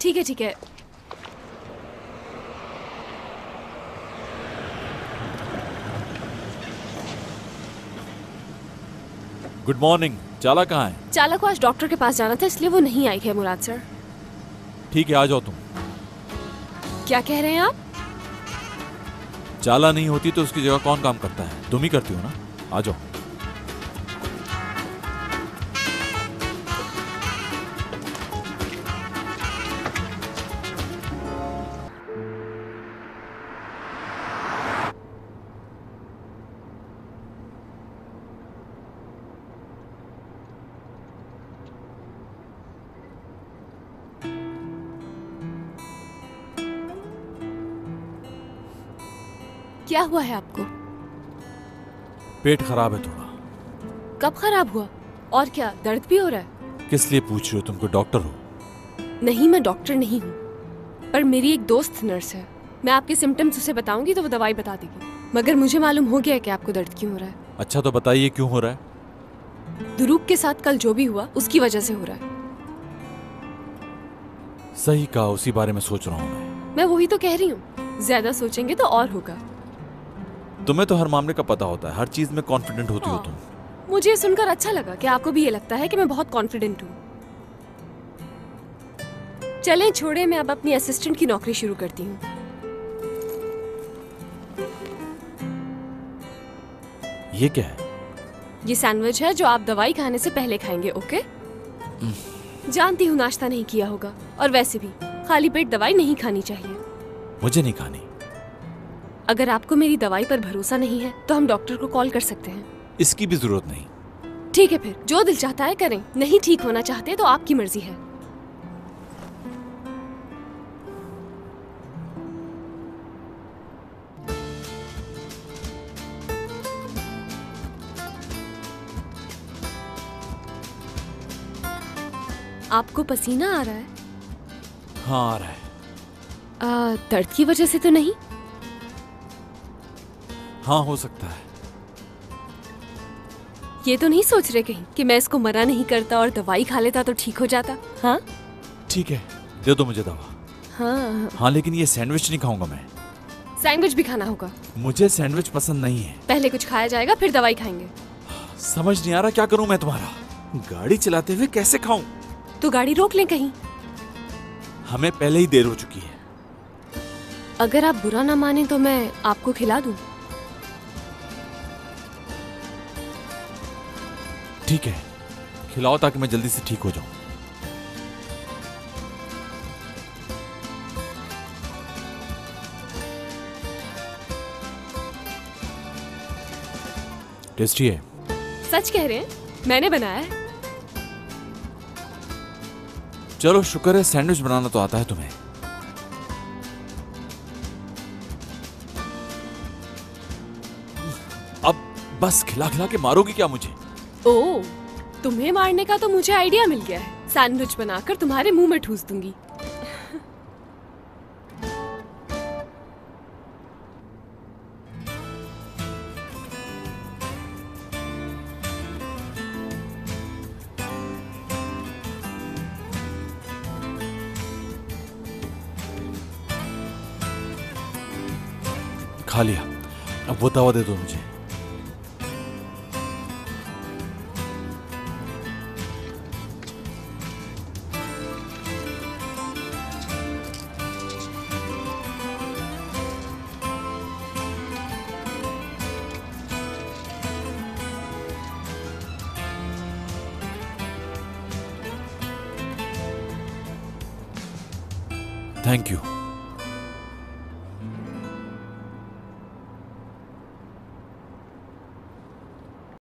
ठीक है ठीक है। Good morning. चाला कहाँ है? चाला को आज डॉक्टर के पास जाना था, इसलिए वो नहीं आई है मुराद सर। ठीक है, आ जाओ तुम। क्या कह रहे हैं आप? चाला नहीं होती तो उसकी जगह कौन काम करता है? तुम ही करती हो ना। आ जाओ। क्या हुआ है आपको? पेट खराब है थोड़ा। कब खराब हुआ? और क्या दर्द भी हो रहा है? किस लिए पूछ रही हो? तुम कोई डॉक्टर हो? नहीं, मैं डॉक्टर नहीं हूँ, पर मेरी एक दोस्त नर्स है। मैं आपके सिम्टम्स उसे बताऊंगी तो वो दवाई बता देगी। मगर मुझे मालूम हो गया है कि आपको दर्द क्यों हो रहा है। अच्छा तो बताइए क्यों हो रहा है? दुरूक के साथ कल जो भी हुआ उसकी वजह से हो रहा है। सही कहा, उसी बारे में सोच रहा हूँ मैं वही तो कह रही हूँ, ज्यादा सोचेंगे तो और होगा। तुम्हें तो हर मामले का पता होता है, हर चीज में कॉन्फिडेंट होती हो तुम। मुझे ये सुनकर अच्छा लगा कि आपको भी ये लगता है कि मैं बहुत कॉन्फिडेंट हूँ। चलें छोड़े, मैं अब अपनी असिस्टेंट की नौकरी शुरू करती हूँ। ये क्या है? ये सैंडविच है जो आप दवाई खाने से पहले खाएंगे, ओके? जानती हूँ नाश्ता नहीं किया होगा, और वैसे भी खाली पेट दवाई नहीं खानी चाहिए। मुझे नहीं खानी। अगर आपको मेरी दवाई पर भरोसा नहीं है तो हम डॉक्टर को कॉल कर सकते हैं। इसकी भी जरूरत नहीं। ठीक है, फिर जो दिल चाहता है करें। नहीं ठीक होना चाहते तो आपकी मर्जी है। आपको पसीना आ रहा है? हाँ आ रहा है। दर्द की वजह से तो नहीं? हाँ हो सकता है। ये तो नहीं सोच रहे कहीं कि मैं इसको मना नहीं करता और दवाई खा लेता तो ठीक हो जाता? हाँ ठीक है, दे दो मुझे दवा। हाँ हाँ लेकिन ये सैंडविच नहीं खाऊंगा मैं। सैंडविच भी खाना होगा। मुझे सैंडविच पसंद नहीं है। पहले कुछ खाया जाएगा फिर दवाई खाएंगे। समझ नहीं आ रहा क्या करूं मैं तुम्हारा। गाड़ी चलाते हुए कैसे खाऊं? तो गाड़ी रोक लें कहीं। हमें पहले ही देर हो चुकी है। अगर आप बुरा ना माने तो मैं आपको खिला दूं। ठीक है, खिलाओ ताकि मैं जल्दी से ठीक हो जाऊं। टेस्टी है। सच कह रहे हैं? मैंने बनाया है। चलो शुक्र है सैंडविच बनाना तो आता है तुम्हें। अब बस खिला खिला के मारोगी क्या मुझे? ओह, तुम्हें मारने का तो मुझे आइडिया मिल गया है। सैंडविच बनाकर तुम्हारे मुंह में ठूस दूंगी। खा लिया, अब वो दवा दे दो मुझे। Thank you.